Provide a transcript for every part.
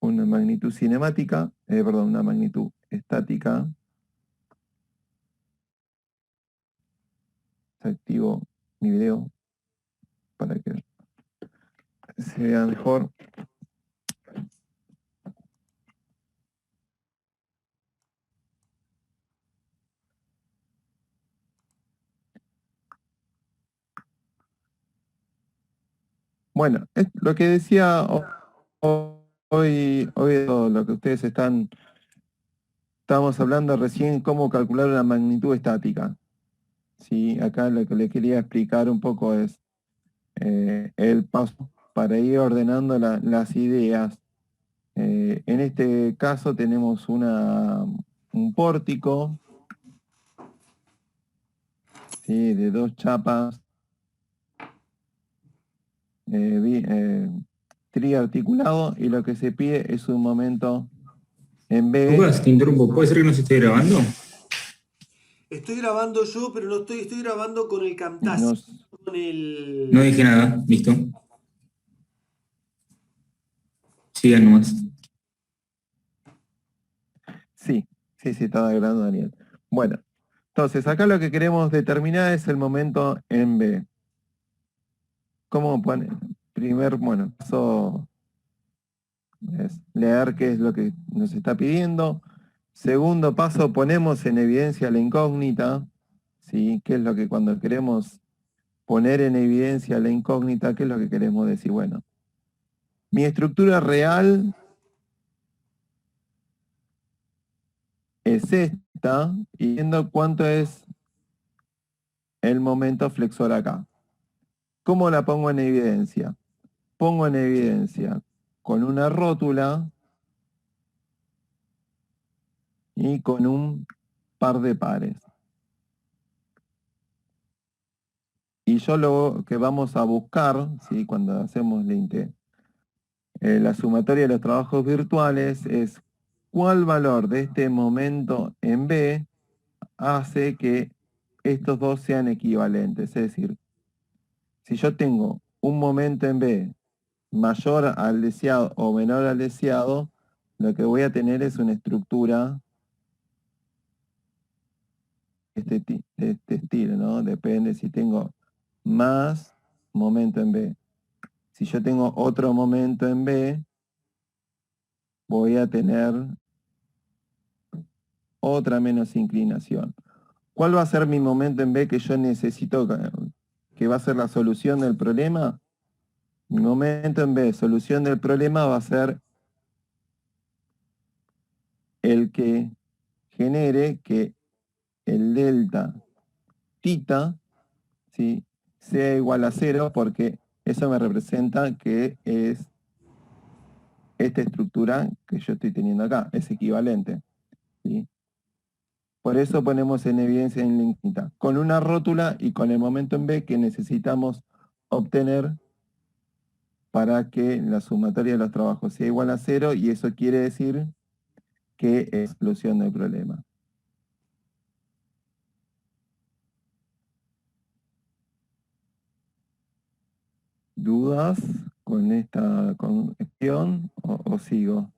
una magnitud cinemática, perdón, una magnitud estática. Activo mi video para que se vea mejor. Bueno, es lo que decía hoy lo que ustedes estábamos hablando recién, cómo calcular una magnitud estática. ¿Sí? Acá lo que le quería explicar un poco es el paso para ir ordenando las ideas. En este caso tenemos un pórtico, ¿sí? De 2 chapas, triarticulado, y lo que se pide es un momento en B. Lucas, te interrumpo. ¿Puede ser que no se esté grabando? Estoy grabando yo, pero no estoy grabando con el Camtasia, Nos, con No el... dije nada. Listo. Sigan nomás. sí, sí, estaba grabando Daniel. Bueno, entonces acá lo que queremos determinar es el momento en B. ¿Cómo pone? Bueno, paso es leer qué es lo que nos está pidiendo. Segundo paso, ponemos en evidencia la incógnita, ¿sí? ¿Qué es lo que cuando queremos poner en evidencia la incógnita, qué es lo que queremos decir? Bueno, mi estructura real es esta, y viendo cuánto es el momento flexor acá. ¿Cómo la pongo en evidencia? Pongo en evidencia con una rótula y con un par de pares. Y yo lo que vamos a buscar, ¿sí? Cuando hacemos la sumatoria de los trabajos virtuales, es cuál valor de este momento en B hace que estos dos sean equivalentes. Es decir, si yo tengo un momento en B mayor al deseado o menor al deseado, lo que voy a tener es una estructura de este estilo, ¿no? Depende si tengo más momento en B. Si yo tengo otro momento en B, voy a tener otra menos inclinación. ¿Cuál va a ser mi momento en B que yo necesito, que va a ser la solución del problema? Mi momento en B, solución del problema, va a ser el que genere que el delta tita, ¿sí? Sea igual a 0, porque eso me representa que es esta estructura que yo estoy teniendo acá, es equivalente, ¿sí? Por eso ponemos en evidencia en la incógnita, con una rótula y con el momento en B que necesitamos obtener para que la sumatoria de los trabajos sea igual a 0, y eso quiere decir que es solución del problema. ¿Dudas con esta cuestión o sigo?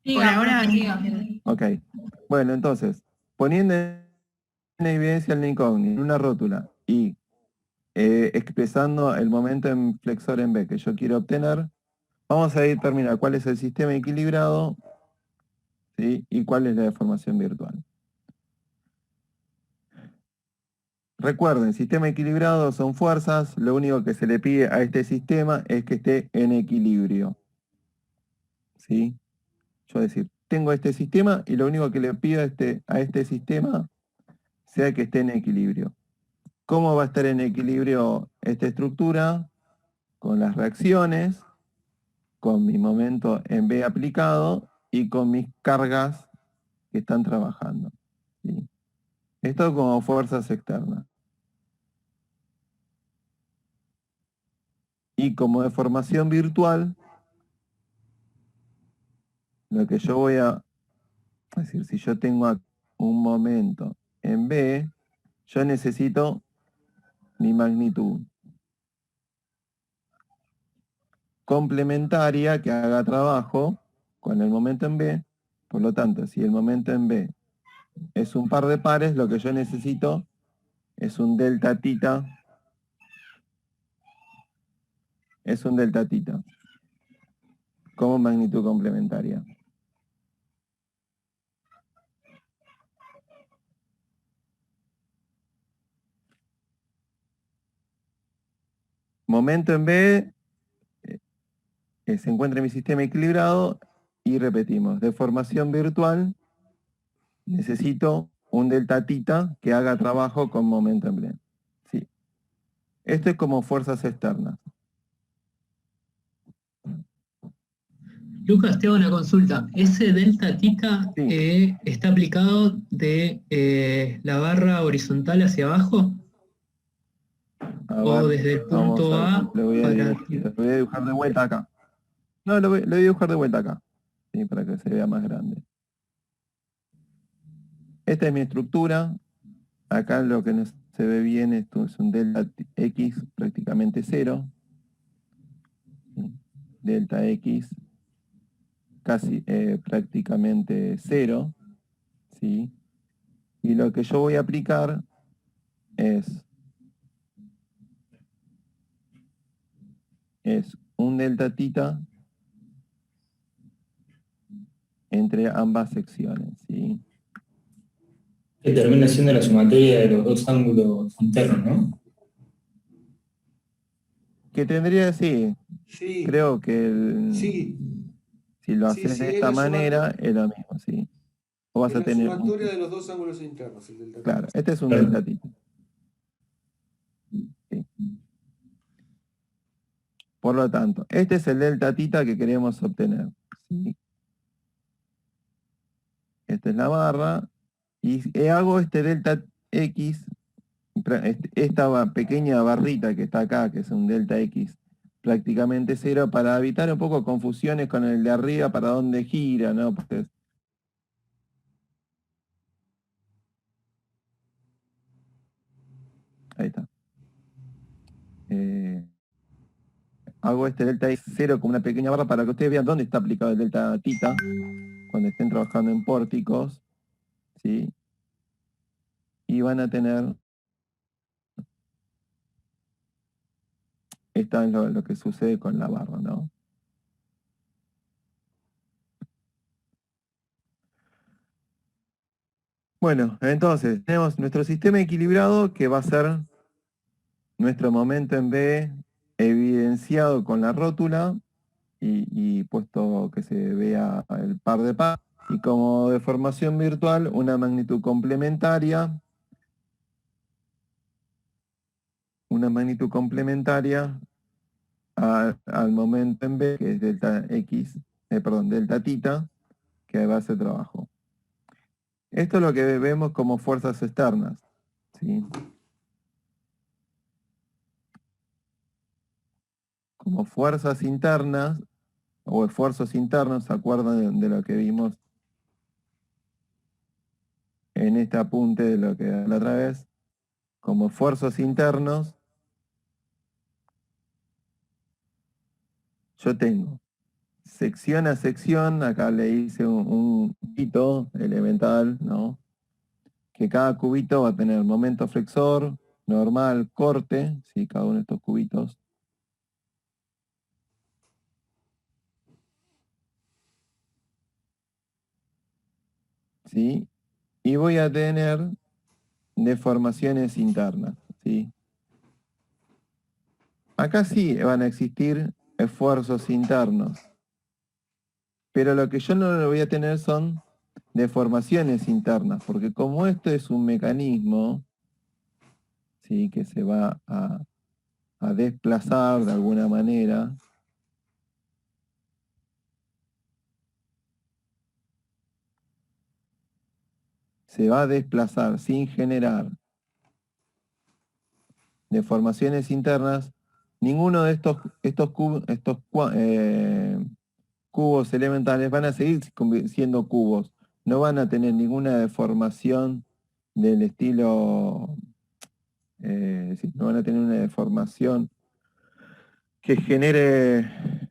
Por ahora, siga. Ok. Bueno, entonces, poniendo en evidencia la incógnita en una rótula y expresando el momento en flexor en B que yo quiero obtener, vamos a determinar cuál es el sistema equilibrado, ¿sí? Y cuál es la deformación virtual. Recuerden, sistema equilibrado son fuerzas, lo único que se le pide a este sistema es que esté en equilibrio, ¿sí? Yo decir, tengo este sistema y lo único que le pido a este sistema sea que esté en equilibrio. ¿Cómo va a estar en equilibrio esta estructura? Con las reacciones, con mi momento en B aplicado y con mis cargas que están trabajando, ¿sí? Esto como fuerzas externas. Y como deformación virtual, lo que yo voy a decir, si yo tengo un momento en B, yo necesito mi magnitud. complementaria que haga trabajo con el momento en B. Por lo tanto, si el momento en B es un par de pares, lo que yo necesito es un delta tita. Es un delta tita como magnitud complementaria. Momento en B se encuentra en mi sistema equilibrado y repetimos, deformación virtual, necesito un delta tita que haga trabajo con momento en B. Sí. Esto es como fuerzas externas. Lucas, te hago una consulta. ¿Ese delta tita Sí. está aplicado de la barra horizontal hacia abajo? A ¿O ver, desde el vamos punto a, A lo voy a para... dibujar de vuelta acá. No, lo voy a dibujar de vuelta acá. Sí, para que se vea más grande. Esta es mi estructura. Acá lo que no se ve bien, esto es un delta X prácticamente 0. ¿Sí? Delta X casi prácticamente 0. ¿Sí? Y lo que yo voy a aplicar es un delta tita entre ambas secciones. ¿Sí? Que termina siendo la sumatoria de los dos ángulos internos, ¿no? Que tendría, sí, Sí, creo que sí, si lo sí, haces sí, de esta manera, es lo mismo, ¿sí? O vas es a la tener sumatoria de los dos ángulos internos, el delta tita. claro, este es un Claro. delta tita. ¿Sí? Por lo tanto, este es el delta tita que queremos obtener. ¿Sí? Esta es la barra. Y hago este delta X, esta pequeña barrita que está acá, que es un delta X prácticamente 0, para evitar un poco confusiones con el de arriba, para dónde gira, ¿no? Porque ahí está. Hago este delta X 0 como una pequeña barra para que ustedes vean dónde está aplicado el delta tita cuando estén trabajando en pórticos, ¿sí? Y van a tener, esta es lo que sucede con la barra, ¿no? Bueno, entonces tenemos nuestro sistema equilibrado que va a ser nuestro momento en B evidenciado con la rótula y puesto que se vea el par de par. Y como deformación virtual, una magnitud complementaria. Una magnitud complementaria al momento en B, que es delta X, delta tita, que va a hacer trabajo. Esto es lo que vemos como fuerzas externas. ¿Sí? Como fuerzas internas o esfuerzos internos, ¿se acuerdan de lo que vimos en este apunte de lo que la otra vez? Como esfuerzos internos, yo tengo sección a sección, acá le hice un cubito elemental, ¿no? Que cada cubito va a tener momento flexor, normal, corte, ¿sí? Cada uno de estos cubitos. ¿Sí? Y voy a tener deformaciones internas, ¿sí? Acá sí van a existir esfuerzos internos, pero lo que yo no lo voy a tener son deformaciones internas, porque como esto es un mecanismo, ¿sí? Que se va a desplazar de alguna manera, se va a desplazar sin generar deformaciones internas, ninguno de cubos elementales van a seguir siendo cubos, no van a tener ninguna deformación del estilo, sí, no van a tener una deformación que genere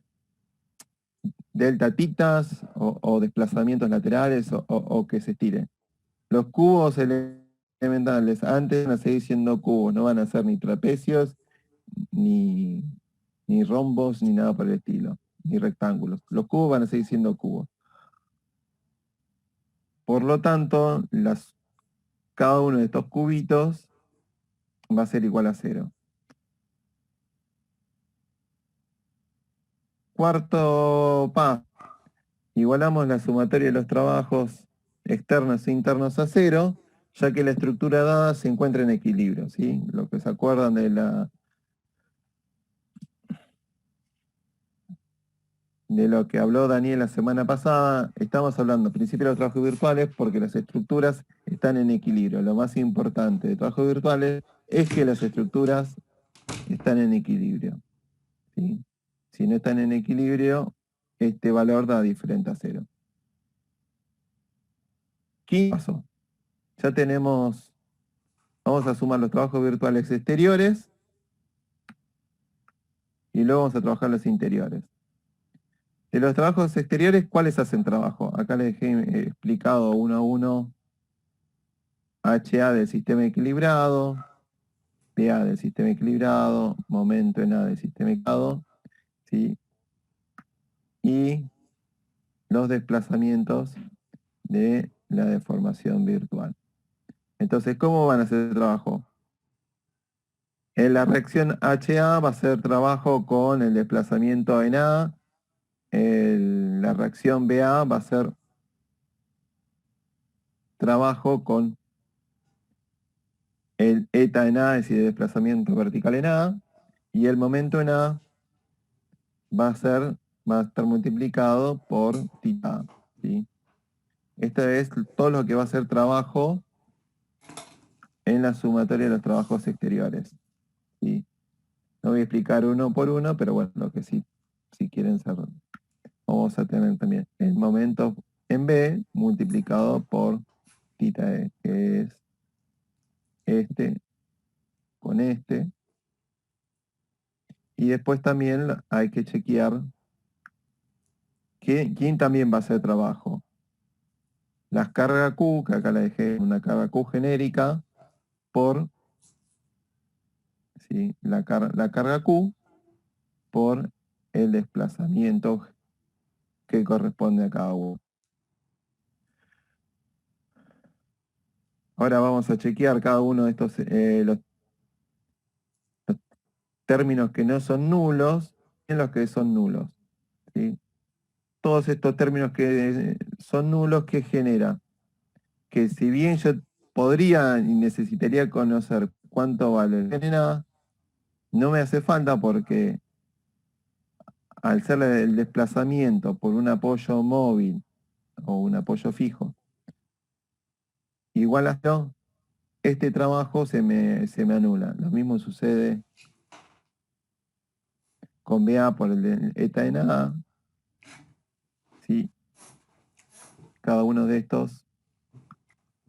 delta titas o desplazamientos laterales o que se estiren. Los cubos elementales antes van a seguir siendo cubos, no van a ser ni trapecios, ni rombos, ni nada por el estilo, ni rectángulos. Los cubos van a seguir siendo cubos. Por lo tanto, cada uno de estos cubitos va a ser igual a 0. Cuarto paso, igualamos la sumatoria de los trabajos externos e internos a 0, ya que la estructura dada se encuentra en equilibrio, ¿sí? Lo que se acuerdan de lo que habló Daniel la semana pasada, estamos hablando al principio de los trabajos virtuales porque las estructuras están en equilibrio. Lo más importante de trabajos virtuales es que las estructuras están en equilibrio, ¿sí? Si no están en equilibrio, este valor da diferente a 0. Quinto paso. Ya tenemos, vamos a sumar los trabajos virtuales exteriores y luego vamos a trabajar los interiores. De los trabajos exteriores, ¿cuáles hacen trabajo? Acá les dejé explicado uno a uno. HA del sistema equilibrado, PA del sistema equilibrado, momento en A del sistema equilibrado, ¿sí? Y los desplazamientos de la deformación virtual. Entonces, ¿cómo van a hacer trabajo? En la reacción HA va a ser trabajo con el desplazamiento en A. La reacción BA va a ser trabajo con el eta en A, es decir, el desplazamiento vertical en A. Y el momento en A va a estar multiplicado por θ, ¿sí? Esta es todo lo que va a ser trabajo en la sumatoria de los trabajos exteriores, ¿sí? No voy a explicar uno por uno, pero bueno, lo que sí, si quieren saber. Vamos a tener también el momento en B multiplicado por θe, que es este con este. Y después también hay que chequear quién también va a hacer trabajo. Las cargas Q, que acá la dejé una carga Q genérica, por, ¿sí? la carga Q por el desplazamiento que corresponde a cada uno. Ahora vamos a chequear cada uno de estos los términos que no son nulos y los que son nulos, ¿sí? Todos estos términos que son nulos, ¿qué genera? Que si bien yo podría y necesitaría conocer cuánto vale el A, no me hace falta porque al ser el desplazamiento por un apoyo móvil o un apoyo fijo igual a 0, este trabajo se me anula. Lo mismo sucede con BA por el de eta en A, ¿sí? Cada uno de estos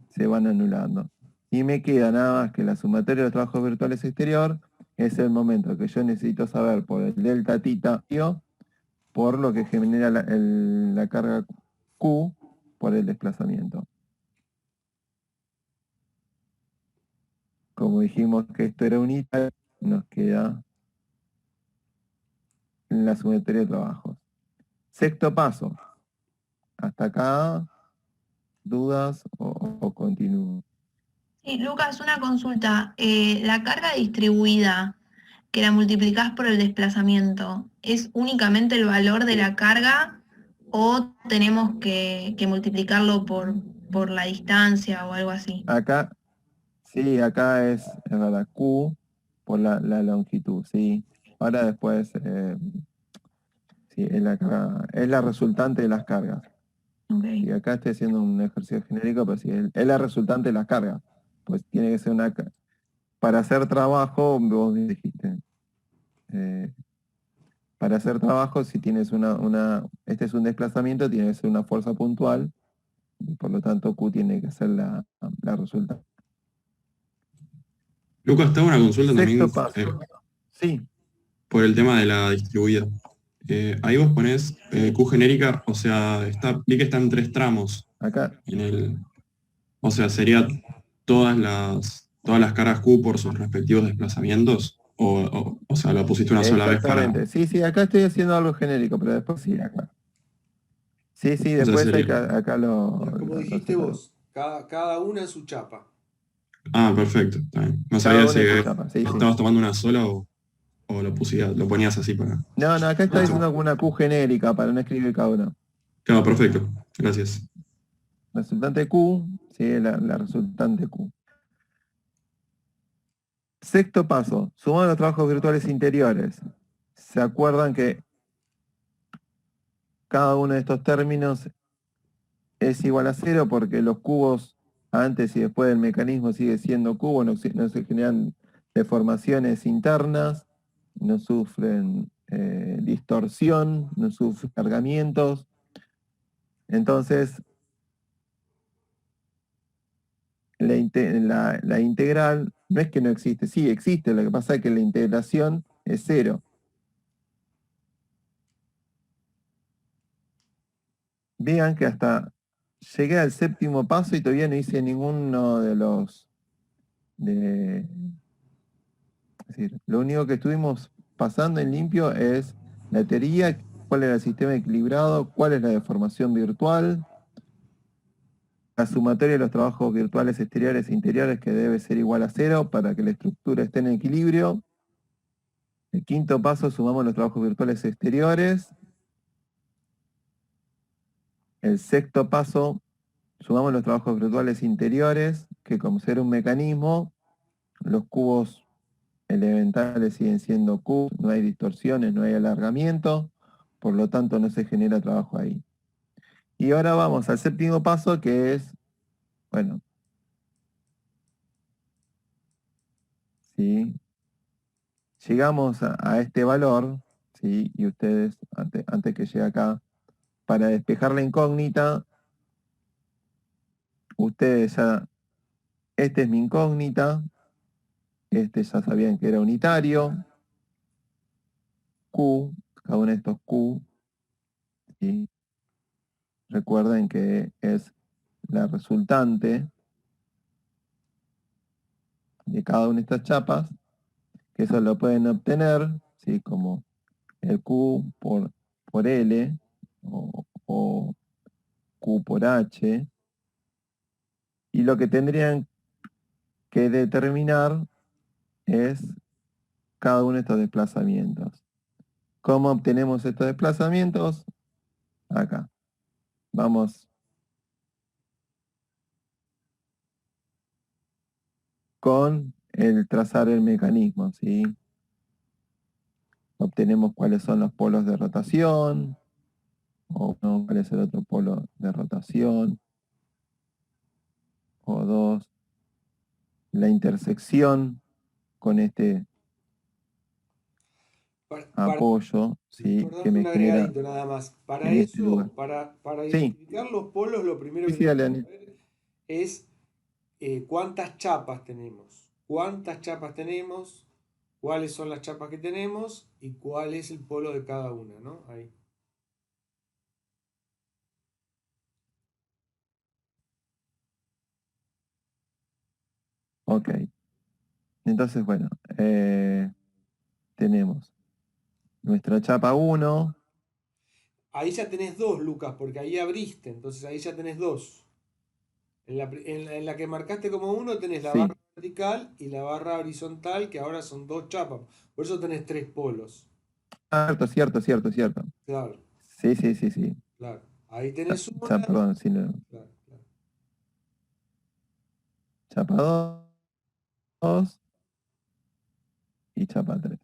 se van anulando. Y me queda nada más que la sumatoria de los trabajos virtuales exterior, es el momento que yo necesito saber por el delta tita por lo que genera la carga Q por el desplazamiento. Como dijimos que esto era unitario, nos queda la sumatoria de trabajos. Sexto paso. Hasta acá, ¿dudas o continúo? Sí, Lucas, una consulta. La carga distribuida que la multiplicás por el desplazamiento, ¿es únicamente el valor de la carga o tenemos que multiplicarlo por la distancia o algo así? Acá, sí, acá es verdad, Q por la longitud, sí. Ahora después, sí, es la resultante de las cargas. Okay. Y acá estoy haciendo un ejercicio genérico, pero sí, es la resultante de las cargas. Pues tiene que ser para hacer trabajo, vos dijiste, para hacer trabajo, si tienes este es un desplazamiento, tiene que ser una fuerza puntual, y por lo tanto Q tiene que ser la resultante. Lucas, te hago una consulta Sexto también paso. Sí, por el tema de la distribuida. ahí vos ponés Q genérica, o sea, vi que está en 3 tramos. Acá, O sea, sería todas las cargas Q por sus respectivos desplazamientos, o sea, lo pusiste una sola vez para. exactamente. Sí, sí, acá estoy haciendo algo genérico, pero después sí, acá. Sí, sí, O sea, después sería. acá lo, Como lo dijiste separo. vos, cada una en su chapa. Ah, perfecto, está bien. No Cada sabía uno si en su chapa, sí, sí. estabas tomando una sola o lo ponías así para. No, no, acá está diciendo No, alguna Q genérica para no escribir cada uno. Claro, perfecto. Gracias. Resultante Q, sí, la resultante Q. Sexto paso, sumar los trabajos virtuales interiores. ¿Se acuerdan que cada uno de estos términos es igual a cero porque los cubos antes y después del mecanismo sigue siendo cubo, no se generan deformaciones internas, no sufren distorsión, no sufren cargamientos? Entonces, la integral no es que no existe, sí existe, lo que pasa es que la integración es cero. Vean que hasta llegué al séptimo paso y todavía no hice ninguno de los... es decir, lo único que estuvimos pasando en limpio es la teoría, cuál era el sistema equilibrado, cuál es la deformación virtual, la sumatoria de los trabajos virtuales exteriores e interiores que debe ser igual a cero para que la estructura esté en equilibrio. El quinto paso, sumamos los trabajos virtuales exteriores. El sexto paso, sumamos los trabajos virtuales interiores, que como ser un mecanismo, los cubos elementales siguen siendo cubos, no hay distorsiones, no hay alargamiento, por lo tanto no se genera trabajo ahí. Y ahora vamos al séptimo paso, que es, bueno, ¿sí? Llegamos a este valor, ¿sí? Y ustedes, antes que llegue acá, para despejar la incógnita, ustedes ya, esta es mi incógnita, este ya sabían que era unitario, Q, cada uno de estos Q, ¿sí? Recuerden que es la resultante de cada una de estas chapas, que eso lo pueden obtener, ¿sí? Como el Q por L o Q por H, y lo que tendrían que determinar es cada uno de estos desplazamientos. ¿Cómo obtenemos estos desplazamientos? Acá. Vamos con el trazar el mecanismo, ¿sí? Obtenemos cuáles son los polos de rotación, o no, cuál es el otro polo de rotación, o dos, la intersección con este apoyo, ¿sí? Que Perdón, me un genera agregadito nada más. Para en este lugar. eso, para Sí, identificar los polos, lo primero sí, que sí, dale, tenemos que Dani. ver es cuántas chapas tenemos. Cuántas chapas tenemos, cuáles son las chapas que tenemos y cuál es el polo de cada una, ¿no? Ahí. Ok. Entonces, bueno, tenemos nuestra chapa 1. Ahí ya tenés dos, Lucas, porque ahí abriste, entonces ahí ya tenés dos. En la que marcaste como uno tenés la Sí, barra vertical y la barra horizontal, que ahora son dos chapas. Por eso tenés tres polos. cierto, cierto, cierto, cierto. Claro, Sí, sí, sí, sí. claro. Ahí tenés Ya, una. perdón, sí, no. Claro, claro. Chapa 2 y chapa 3.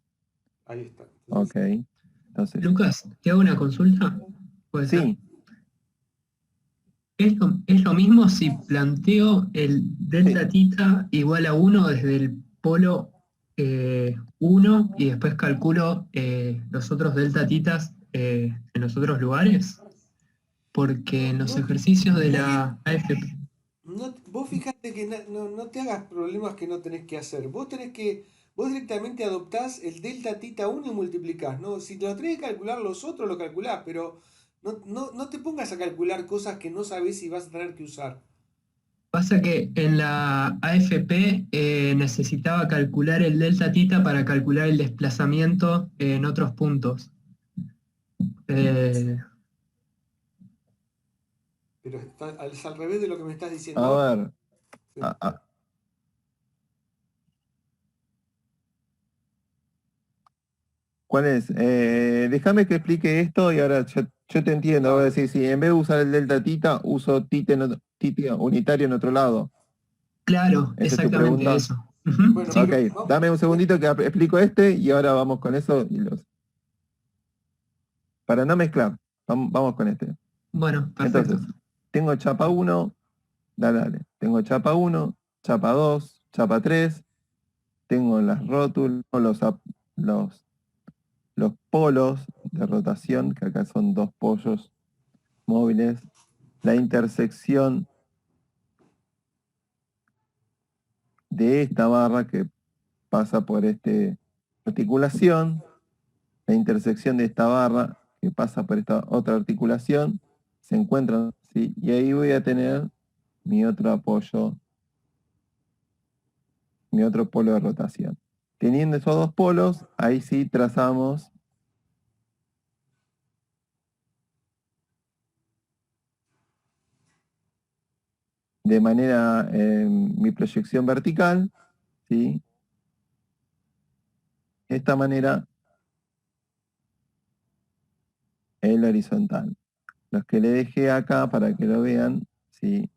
Ahí está. Ok. Entonces, Entonces, Lucas, te hago una consulta. ¿Puede ser? sí, Es lo mismo si planteo el delta sí. tita igual a 1 desde el polo 1 y después calculo los otros delta titas en los otros lugares? Porque no, en los no, ejercicios de no te, la AFP. vos fíjate que no te hagas problemas que no tenés que hacer. Vos tenés que vos directamente adoptás el delta tita 1 y multiplicás, ¿no? Si te lo tenés que calcular los otros, lo calculás, pero no te pongas a calcular cosas que no sabés si vas a tener que usar. Pasa que en la AFP necesitaba calcular el delta tita para calcular el desplazamiento en otros puntos. Eh, Pero es al revés de lo que me estás diciendo A ahora. ver, Sí. ¿cuál es? Déjame que explique esto y ahora yo te entiendo. Voy a decir, si en vez de usar el delta tita, uso tita unitario en otro lado. claro, ¿Esa es tu exactamente pregunta? eso. Ujú, Bueno, sí, Ok, pero dame un segundito que explico este y ahora vamos con eso. Para no mezclar, vamos con este. bueno, perfecto. Entonces, tengo chapa 1, dale. Tengo chapa 1, chapa 2, chapa 3, tengo las rótulas, los polos de rotación, que acá son dos pollos móviles, la intersección de esta barra que pasa por esta articulación, la intersección de esta barra que pasa por esta otra articulación, se encuentran, ¿sí? Y ahí voy a tener mi otro apoyo, mi otro polo de rotación. Teniendo esos dos polos, ahí sí trazamos de manera mi proyección vertical, ¿sí? De esta manera el horizontal. Los que le dejé acá para que lo vean, ¿sí?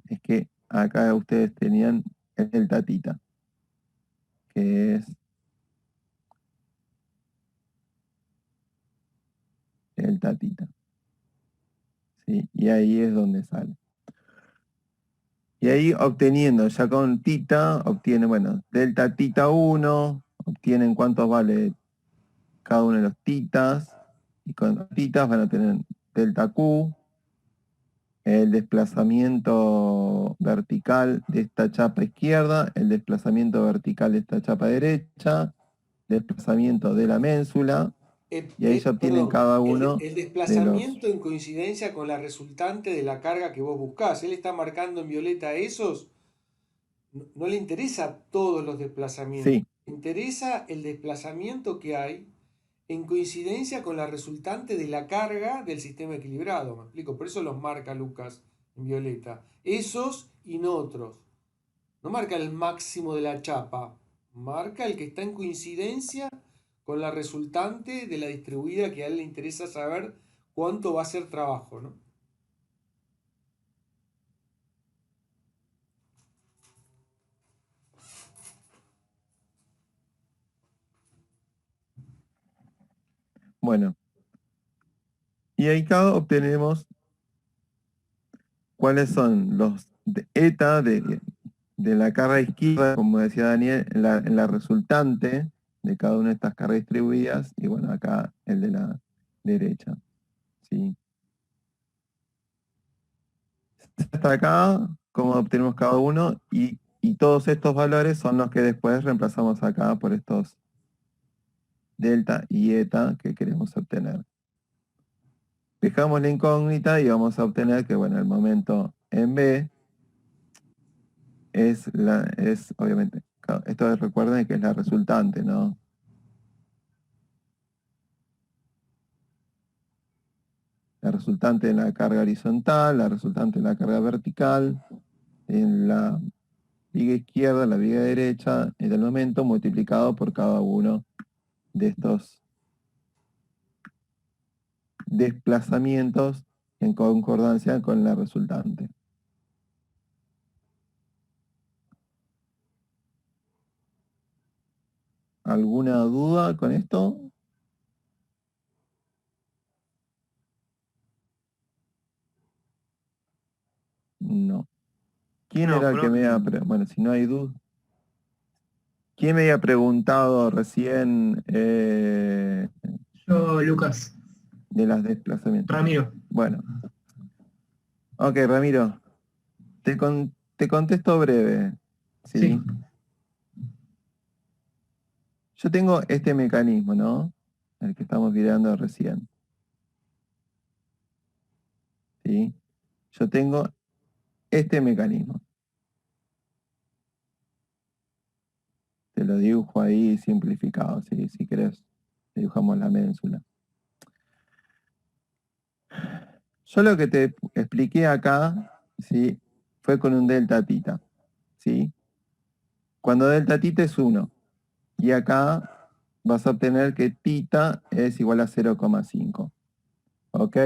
Es que acá ustedes tenían el delta tita, que es el delta tita, ¿sí? Y ahí es donde sale. Y ahí obteniendo, ya con tita, obtienen, bueno, delta tita 1, obtienen cuántos vale cada uno de los titas, y con los titas van a tener delta Q, el desplazamiento vertical de esta chapa izquierda, el desplazamiento vertical de esta chapa derecha, desplazamiento de la ménsula, y ahí ya obtienen Perdón, cada el, uno el de los... desplazamiento en coincidencia con la resultante de la carga que vos buscás. Él está marcando en violeta esos. No le interesa todos los desplazamientos. Sí, Le interesa el desplazamiento que hay en coincidencia con la resultante de la carga del sistema equilibrado. ¿Me explico? Por eso los marca Lucas en violeta. Esos y no otros. No marca el máximo de la chapa. Marca el que está en coincidencia con la resultante de la distribuida que a él le interesa saber cuánto va a ser trabajo, ¿no? bueno. Y ahí acá obtenemos cuáles son los de eta de la carga izquierda, como decía Daniel, en la resultante de cada una de estas cargas distribuidas, y bueno, acá el de la derecha. ¿Sí? Hasta acá, cómo obtenemos cada uno, y todos estos valores son los que después reemplazamos acá por estos delta y eta que queremos obtener. Fijamos la incógnita y vamos a obtener que, bueno, el momento en B es obviamente, esto recuerden que es la resultante, ¿no? La resultante de la carga horizontal, la resultante de la carga vertical, en la viga izquierda, la viga derecha, en el momento multiplicado por cada uno de estos desplazamientos en concordancia con la resultante. ¿Alguna duda con esto? No. ¿Quién no, era el por que me había... Bueno, si no hay duda. ¿Quién me había preguntado recién yo, Lucas, de las desplazamientos? Ramiro, Bueno. Ok, Ramiro. Te contesto breve. sí. ¿Sí? yo tengo este mecanismo, ¿no? El que estamos mirando recién. ¿Sí? Yo tengo este mecanismo. Te lo dibujo ahí simplificado, ¿sí? Si querés, dibujamos la médula. Yo lo que te expliqué acá, ¿sí? Fue con un delta tita, ¿sí? Cuando delta tita es 1, y acá vas a obtener que tita es igual a 0,5, ¿ok?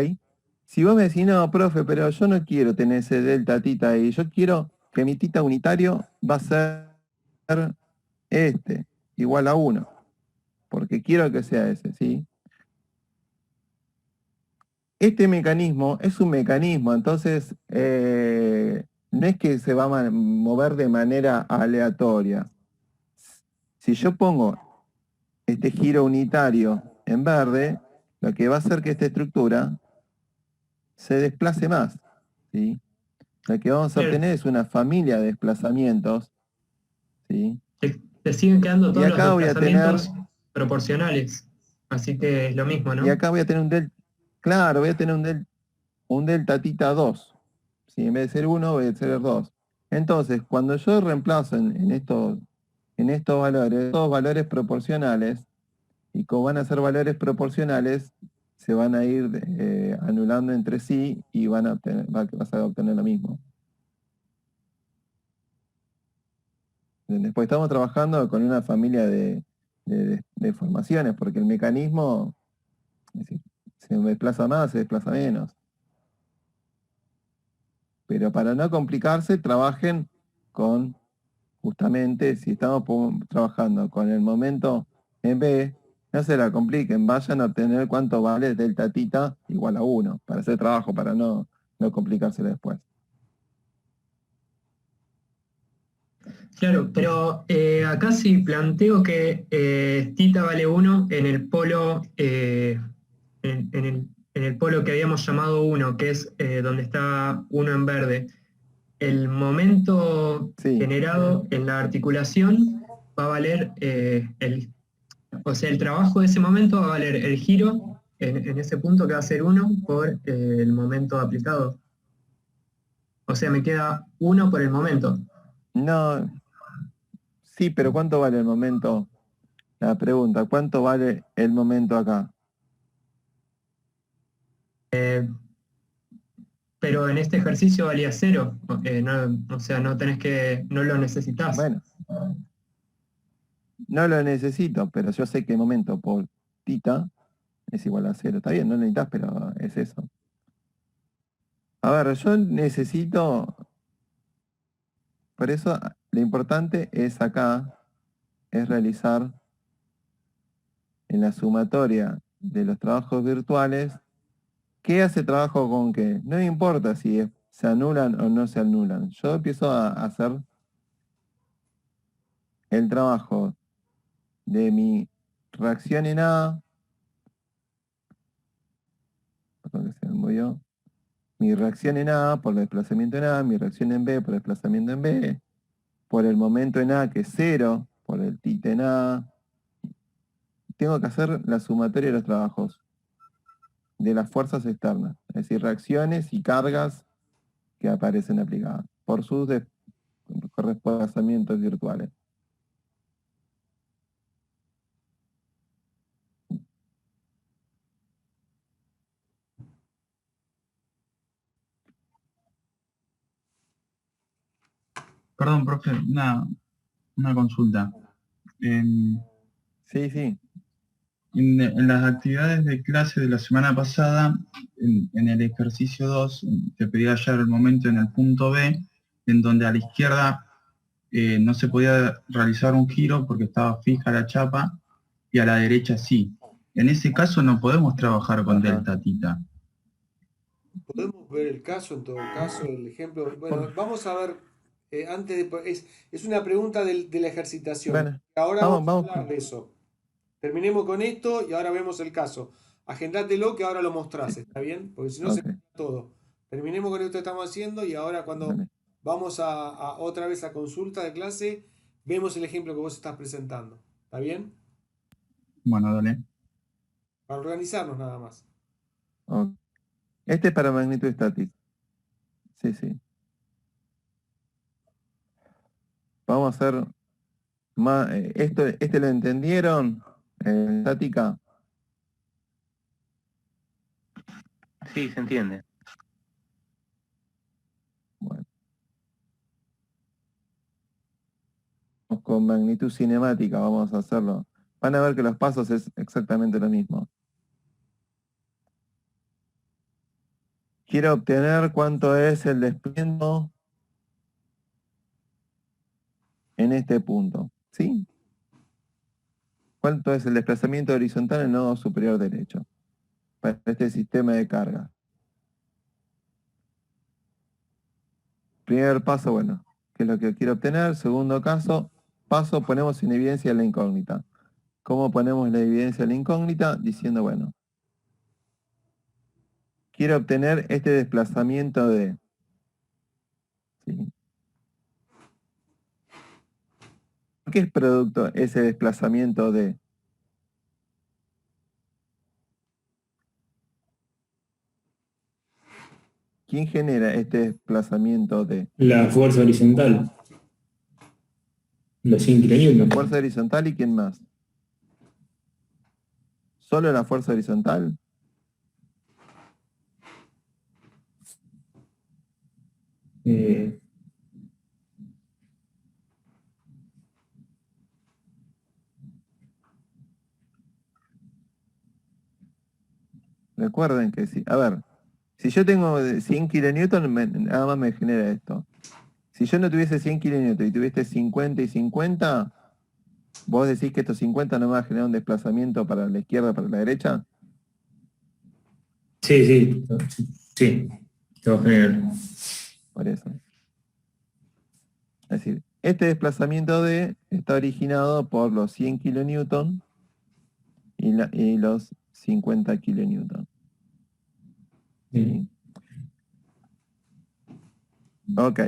Si vos me decís, no, profe, pero yo no quiero tener ese delta tita ahí, yo quiero que mi tita unitario va a ser este, igual a 1, porque quiero que sea ese, ¿sí? Este mecanismo es un mecanismo, entonces no es que se va a mover de manera aleatoria. Si yo pongo este giro unitario en verde, lo que va a hacer que esta estructura se desplace más, ¿sí? Lo que vamos a Claro, obtener es una familia de desplazamientos, ¿sí? te siguen quedando Y todos los acá voy a tener, desplazamientos proporcionales. Así que es lo mismo, y ¿no? acá voy a tener un delta, claro, voy a tener un delta tita 2, ¿sí? En vez de ser 1, voy a ser 2. Entonces, cuando yo reemplazo en estos valores, todos valores proporcionales, y como van a ser valores proporcionales, se van a ir anulando entre sí y vas a obtener lo mismo. Después estamos trabajando con una familia de formaciones, porque el mecanismo, es decir, se desplaza más, se desplaza menos. Pero para no complicarse, trabajen con, justamente, si estamos trabajando con el momento en B, no se la compliquen, vayan a obtener cuánto vale delta tita igual a 1, para hacer trabajo, para no complicarse después. Claro, pero acá sí planteo que tita vale 1 en el polo, en el polo que habíamos llamado 1, que es donde está 1 en verde. El momento Sí, generado en la articulación va a valer o sea, el trabajo de ese momento va a valer el giro en ese punto que va a ser 1 por el momento aplicado. O sea, me queda 1 por el momento. no, sí, pero ¿cuánto vale el momento? La pregunta, ¿cuánto vale el momento acá? Pero en este ejercicio valía 0. O sea, no tenés no lo necesitas. Bueno, no lo necesito, pero yo sé que el momento por tita es igual a 0. Está bien, no lo necesitas, pero es eso. A ver, yo necesito, por eso lo importante es acá, es realizar en la sumatoria de los trabajos virtuales, ¿qué hace trabajo con qué? No me importa si se anulan o no se anulan. Yo empiezo a hacer el trabajo de mi reacción en A, perdón que se me movió, mi reacción en A por el desplazamiento en A, mi reacción en B por el desplazamiento en B, por el momento en A que es 0, por el tita en A. Tengo que hacer la sumatoria de los trabajos de las fuerzas externas, es decir, reacciones y cargas que aparecen aplicadas por sus desplazamientos virtuales. Perdón, profe, una consulta. En, Sí, sí. en las actividades de clase de la semana pasada, en el ejercicio 2, te pedía hallar el momento en el punto B, en donde a la izquierda no se podía realizar un giro porque estaba fija la chapa, y a la derecha sí. En ese caso no podemos trabajar con Ajá. delta tita. Podemos ver el caso, en todo caso, el ejemplo. Bueno, vamos a ver, es una pregunta de la ejercitación. Bueno, Ahora vamos, vamos a vamos. hablar de eso. Terminemos con esto y ahora vemos el caso. Agendátelo que ahora lo mostrás, ¿está bien? Porque si no se Ok, queda todo. Terminemos con esto que estamos haciendo y ahora cuando dale. vamos a otra vez a consulta de clase, vemos el ejemplo que vos estás presentando. ¿Está bien? Bueno, dale. Para organizarnos nada más. Ok. Este es para magnitud estática. Sí, sí. Vamos a hacer más. ¿Este lo entendieron? Estática. Sí, se entiende. Bueno. Con magnitud cinemática vamos a hacerlo. Van a ver que los pasos es exactamente lo mismo. Quiero obtener cuánto es el desplazamiento en este punto. ¿Sí? ¿Cuánto es el desplazamiento horizontal en el nodo superior derecho? Para este sistema de carga. Primer paso, bueno, ¿qué es lo que quiero obtener? Segundo paso, ponemos en evidencia la incógnita. ¿Cómo ponemos la evidencia de la incógnita? Diciendo, bueno, quiero obtener este desplazamiento de... ¿sí? ¿Qué es producto ese desplazamiento de? ¿Quién genera este desplazamiento de? La fuerza horizontal, los 100 La kilonewtons. fuerza horizontal y quién más. ¿Solo la fuerza horizontal? Recuerden que sí. A ver, si yo tengo 100 kilonewton, nada más me genera esto. Si yo no tuviese 100 kilonewton y tuviese 50 y 50, ¿vos decís que estos 50 no me va a generar un desplazamiento para la izquierda, para la derecha? Sí, te va a generar. Por eso. Es decir, este desplazamiento D está originado por los 100 kilonewton y los 50 kilonewton. ¿Sí? Ok.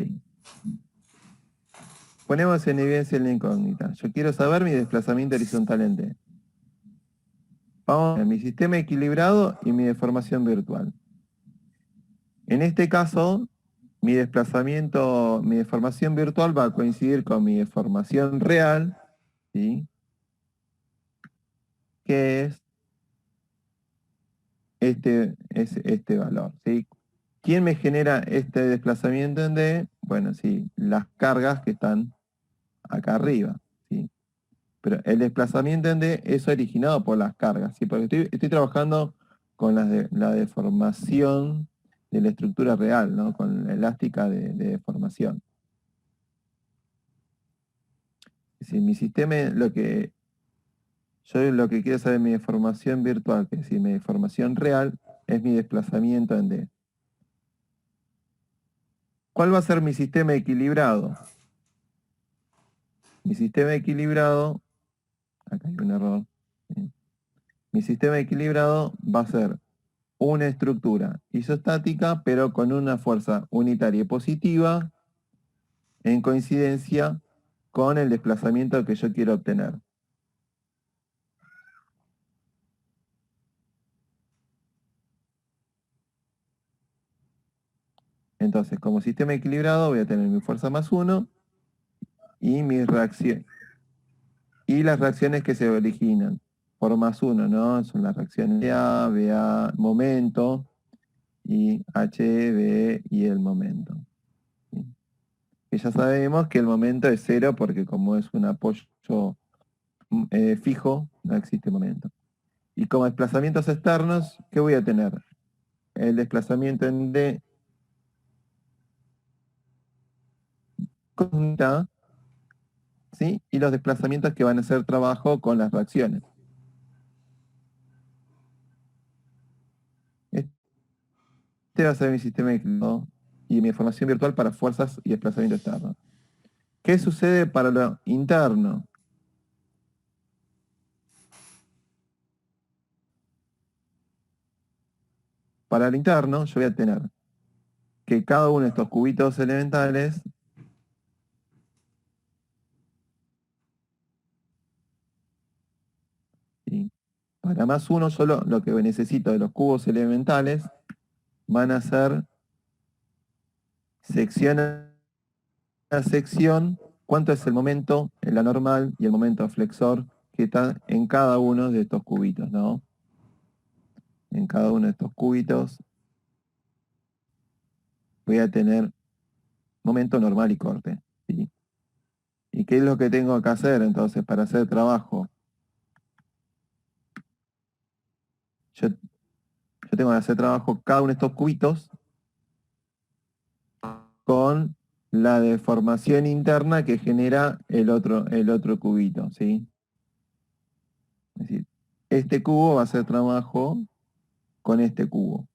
Ponemos en evidencia la incógnita. Yo quiero saber mi desplazamiento horizontal en D. Vamos a mi sistema equilibrado y mi deformación virtual. En este caso, mi deformación virtual va a coincidir con mi deformación real, ¿sí? Que es este valor, ¿sí? ¿Quién me genera este desplazamiento en D? Bueno, sí, las cargas que están acá arriba, ¿sí? Pero el desplazamiento en D es originado por las cargas, ¿sí? Porque estoy trabajando con la deformación de la estructura real, ¿no? Con la elástica de deformación. Si mi sistema, yo lo que quiero saber mi deformación virtual, que es decir, mi deformación real, es mi desplazamiento en D. ¿Cuál va a ser mi sistema equilibrado? Mi sistema equilibrado, acá hay un error, ¿sí? Mi sistema equilibrado va a ser una estructura isostática, pero con una fuerza unitaria positiva en coincidencia con el desplazamiento que yo quiero obtener. Entonces, como sistema equilibrado voy a tener mi fuerza más 1 y mis reacciones. Y las reacciones que se originan por más 1, ¿no? Son las reacciones de A, BA, momento, y H, B y el momento. ¿Sí? Que ya sabemos que el momento es 0 porque como es un apoyo fijo, no existe momento. Y como desplazamientos externos, ¿qué voy a tener? El desplazamiento en D con A, ¿sí? Y los desplazamientos que van a hacer trabajo con las reacciones. Este va a ser mi sistema equilibrado y mi formación virtual para fuerzas y desplazamiento externo. ¿Qué sucede para lo interno? Para lo interno yo voy a tener que cada uno de estos cubitos elementales ¿sí? Para más 1, yo lo que necesito de los cubos elementales van a ser sección a sección, cuánto es el momento en la normal y el momento flexor que está en cada uno de estos cubitos, ¿no? En cada uno de estos cubitos voy a tener momento normal y corte, ¿sí? ¿Y qué es lo que tengo que hacer entonces para hacer trabajo? Yo tengo que hacer trabajo cada uno de estos cubitos con la deformación interna que genera el otro cubito, ¿sí? Es decir, este cubo va a hacer trabajo con este cubo.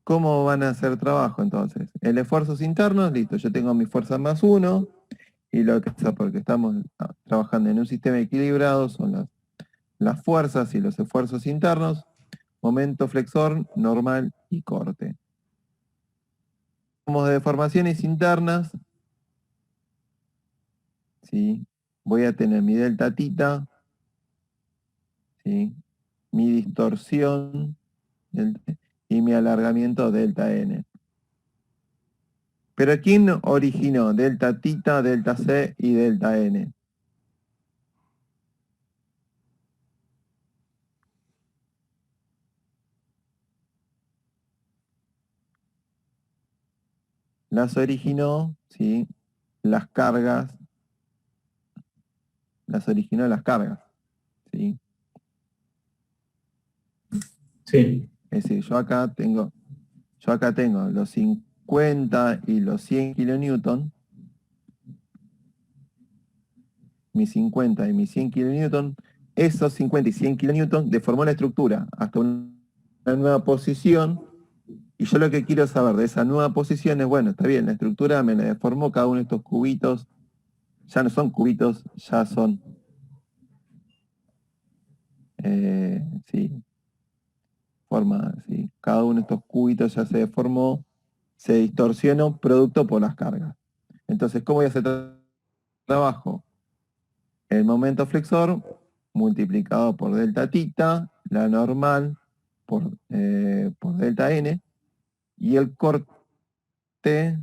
¿Cómo van a hacer trabajo entonces? El esfuerzos internos, listo, yo tengo mi fuerza más 1, y lo que pasa porque estamos trabajando en un sistema equilibrado son las fuerzas y los esfuerzos internos, momento flexor, normal y corte. Como de deformaciones internas, ¿sí? Voy a tener mi delta tita, ¿sí? Mi distorsión y mi alargamiento delta n. Pero ¿quién originó delta tita, delta c y delta n? Las originó, ¿sí? Las cargas, las originó las cargas, ¿sí? Sí. Es decir, yo acá tengo los 50 y los 100 kilonewton, mis 50 y mis 100 kilonewton, esos 50 y 100 kilonewton deformó la estructura hasta una nueva posición, y yo lo que quiero saber de esa nueva posición es, bueno, está bien, la estructura me la deformó cada uno de estos cubitos, ya no son cubitos, ya son, sí, forma, sí, cada uno de estos cubitos ya se deformó, se distorsionó producto por las cargas. Entonces, ¿cómo voy a hacer trabajo? El momento flexor multiplicado por delta tita, la normal por delta n, y el corte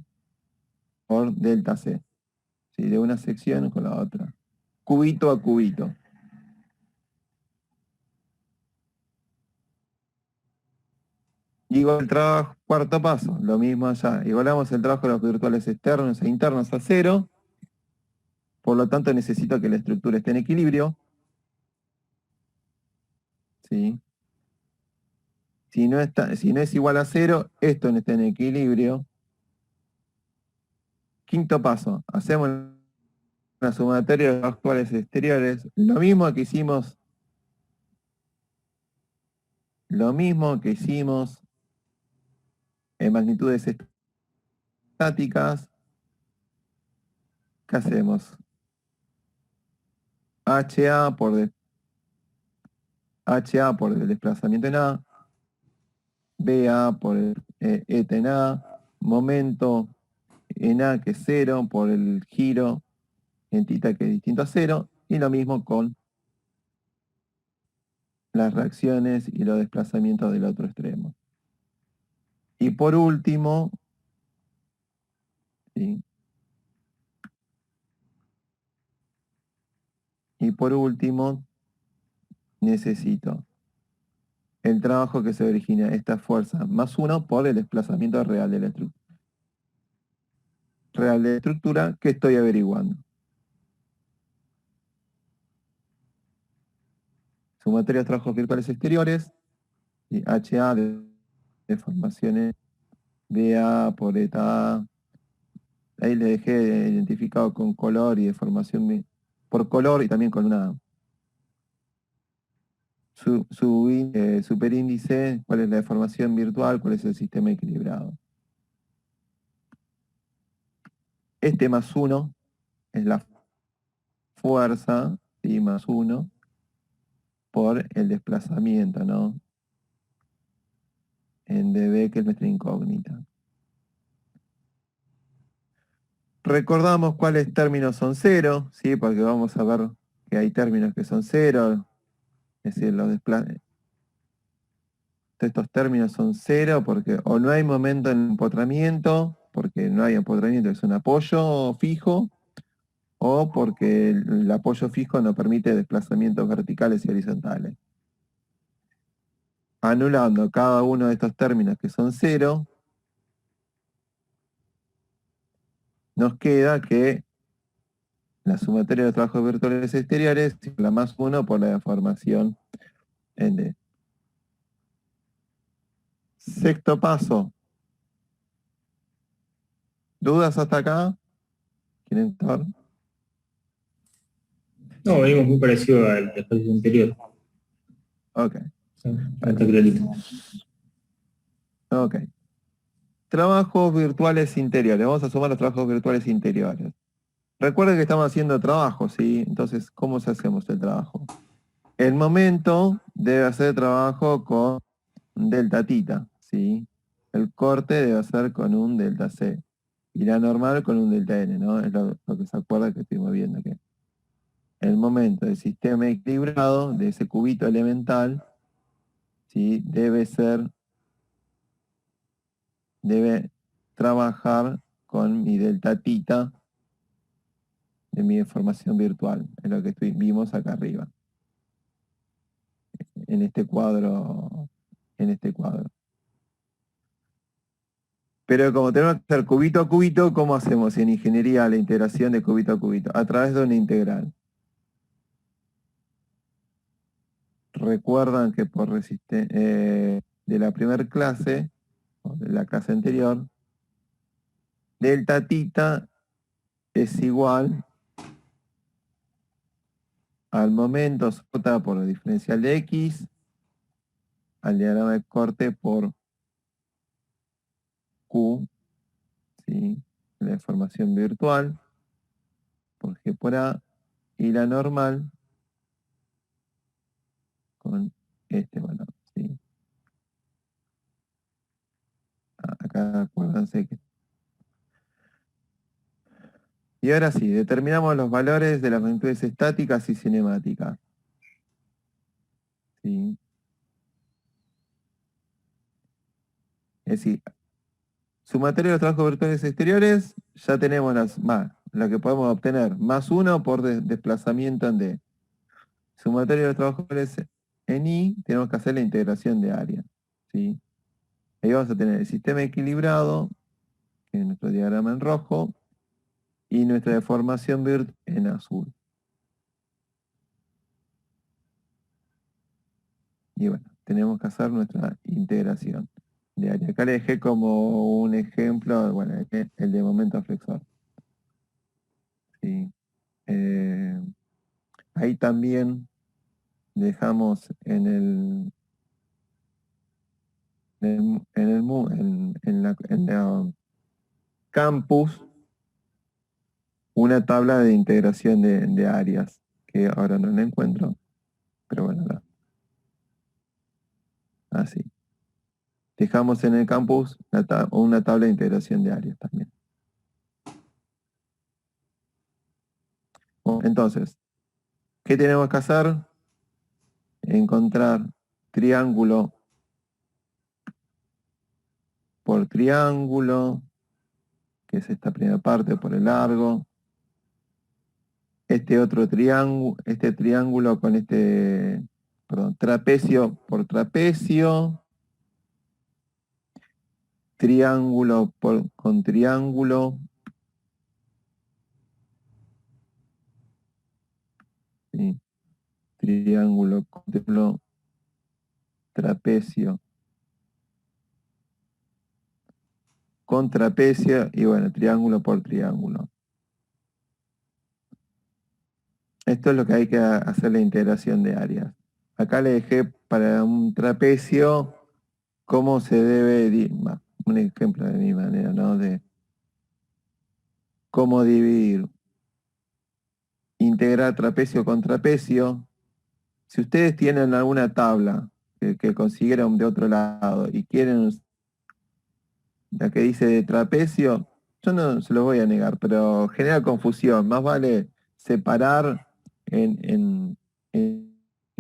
por delta c, ¿sí? De una sección con la otra, cubito a cubito. Igual el trabajo, cuarto paso, lo mismo allá. Igualamos el trabajo de los virtuales externos e internos a 0. Por lo tanto, necesito que la estructura esté en equilibrio, ¿sí? Si no es igual a 0, esto no está en equilibrio. Quinto paso, hacemos una sumatoria de los actuales exteriores. Lo mismo que hicimos en magnitudes estáticas. ¿Qué hacemos? HA por el desplazamiento en A, BA por el eta en A, momento en A que es 0 por el giro en tita que es distinto a 0, y lo mismo con las reacciones y los desplazamientos del otro extremo. Y por último, ¿sí? Y por último, necesito el trabajo que se origina esta fuerza más 1 por el desplazamiento real de la estructura que estoy averiguando. Sumatoria de trabajos virtuales exteriores, y HA de deformaciones BA por eta A. Ahí le dejé identificado con color y deformación por color, y también con una superíndice, cuál es la deformación virtual, cuál es el sistema equilibrado. Este más 1 es la fuerza, ¿sí? Más 1 por el desplazamiento, ¿no? en dB, que es nuestra incógnita. Recordamos cuáles términos son cero, ¿sí? Porque vamos a ver que hay términos que son cero, es decir, estos términos son cero porque o no hay momento en empotramiento, porque no hay empotramiento, es un apoyo fijo, o porque el apoyo fijo no permite desplazamientos verticales y horizontales. Anulando cada uno de estos términos que son cero, nos queda que la sumatoria de los trabajos virtuales exteriores es la más 1 por la deformación en D. Sexto paso. ¿Dudas hasta acá? ¿Quieren estar? No, venimos muy parecido al ejercicio anterior. Ok. Está clarito. Ok. Trabajos virtuales interiores. Vamos a sumar los trabajos virtuales interiores. Recuerden que estamos haciendo trabajo, ¿sí? Entonces, ¿cómo hacemos el trabajo? El momento debe hacer trabajo con delta tita, ¿sí? El corte debe hacer con un delta C. Y la normal con un delta N, ¿no? Es lo que se acuerda que estuvimos viendo que el momento del sistema equilibrado, de ese cubito elemental, ¿sí? Debe trabajar con mi delta tita de mi deformación virtual, es lo que vimos acá arriba, en este cuadro, Pero como tenemos que hacer cubito a cubito, ¿cómo hacemos en ingeniería la integración de cubito a cubito? A través de una integral. Recuerdan que por de la primera clase, o de la clase anterior, delta tita es igual al momento soportado por el diferencial de x, al diagrama de corte por Q, ¿sí? La deformación virtual, por G por A, y la normal con este valor, ¿sí? Acá acuérdense que... Y ahora sí, determinamos los valores de las magnitudes estáticas y cinemáticas. ¿Sí? Es decir, sumatoria de los trabajos virtuales exteriores, ya tenemos la que podemos obtener, más 1 por desplazamiento en D. Sumatoria de los trabajos virtuales en I, tenemos que hacer la integración de área. ¿Sí? Ahí vamos a tener el sistema equilibrado, que es nuestro diagrama en rojo, y nuestra deformación virtual en azul. Y bueno, tenemos que hacer nuestra integración de área. Acá le dejé como un ejemplo, bueno, el de momento flexor. ¿Sí? Ahí también dejamos en la campus una tabla de integración de áreas, que ahora no la encuentro, pero bueno, así. Dejamos en el campus una tabla de integración de áreas también. Bueno, entonces, ¿qué tenemos que hacer? Encontrar triángulo por triángulo, que es esta primera parte por el largo. Este otro triángulo, este triángulo con trapecio por trapecio. Triángulo con triángulo. ¿Sí? Triángulo con triángulo, trapecio con trapecio y bueno, triángulo por triángulo. Esto es lo que hay que hacer la integración de áreas. Acá le dejé para un trapecio cómo se debe, un ejemplo de mi manera, ¿no? De cómo dividir. Integrar trapecio con trapecio. Si ustedes tienen alguna tabla que consiguieron de otro lado y quieren la que dice de trapecio, yo no se lo voy a negar, pero genera confusión. Más vale separar en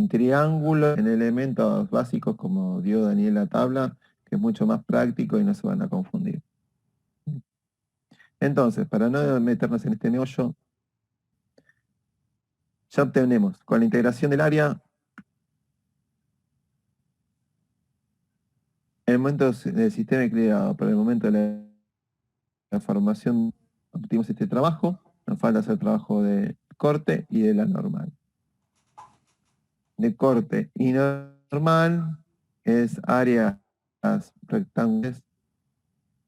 triángulo, en elementos básicos como dio Daniel la tabla, que es mucho más práctico y no se van a confundir. Entonces, para no meternos en este meollo, ya obtenemos con la integración del área el momento del sistema equilibrado, por el momento de la formación obtuvimos este trabajo, nos falta hacer trabajo de corte y de la normal. De corte y normal es áreas rectangulares.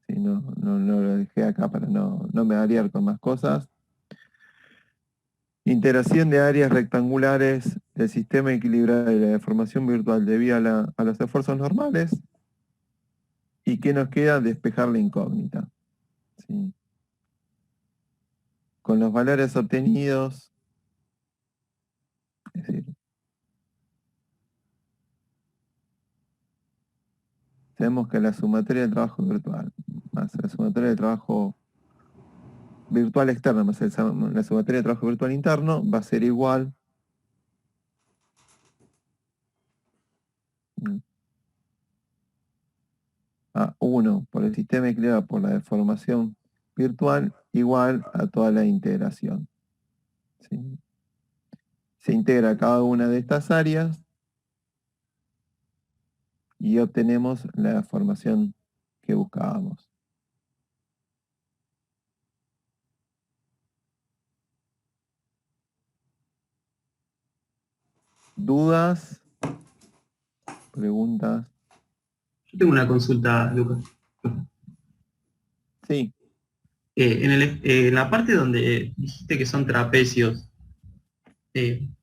Sí, no lo dejé acá para no me aliar con más cosas. Integración de áreas rectangulares del sistema equilibrado de la deformación virtual debido a los esfuerzos normales. ¿Y qué nos queda? Despejar la incógnita. ¿Sí? Con los valores obtenidos, es decir, tenemos que la sumatoria del trabajo virtual más la sumatoria del trabajo virtual externo más la sumatoria del trabajo virtual interno va a ser igual a 1 por el sistema equilibrado por la deformación virtual igual a toda la integración. ¿Sí? Se integra cada una de estas áreas y obtenemos la deformación que buscábamos. ¿Dudas? ¿Preguntas? Yo tengo una consulta, Lucas. Sí. En la parte donde dijiste que son trapecios,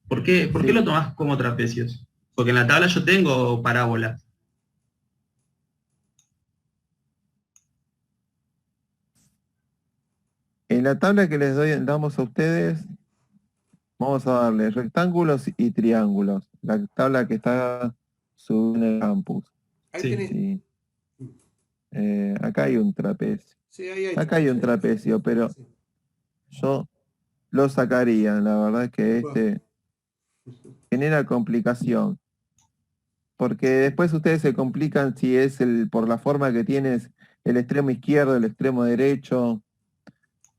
¿por qué lo tomás como trapecios? Porque en la tabla yo tengo parábolas. En la tabla que damos a ustedes, vamos a darle rectángulos y triángulos. La tabla que está subida en el campus. Ahí Sí. tenés. Sí. Acá hay un trapecio. Sí, ahí hay Acá hay un trapecio, pero Sí. yo lo sacaría. La verdad es que este genera complicación. Porque después ustedes se complican si es por la forma que tienes el extremo izquierdo, el extremo derecho.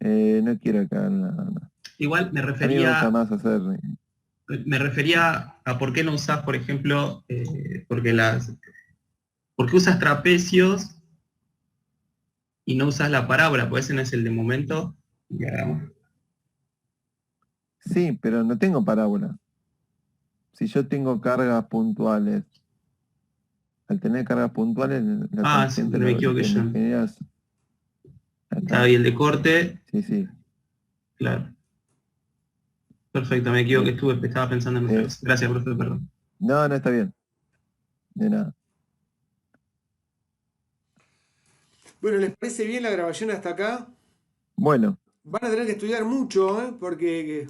No quiero que hagan nada. Igual A mí me gusta más hacer. me refería a por qué no usás, por ejemplo, ¿por qué usas trapecios y no usas la parábola? Porque ese no es el de momento. Y hagamos. Sí, pero no tengo parábola. Si yo tengo cargas puntuales, al tener cargas puntuales, la tangente sí, me equivoqué yo. Está bien, el de corte. Sí. Claro. Perfecto, me equivoqué, estaba pensando en otra cosa. Gracias, profe, perdón. No, está bien. De nada. Bueno, ¿les parece bien la grabación hasta acá? Bueno. Van a tener que estudiar mucho, porque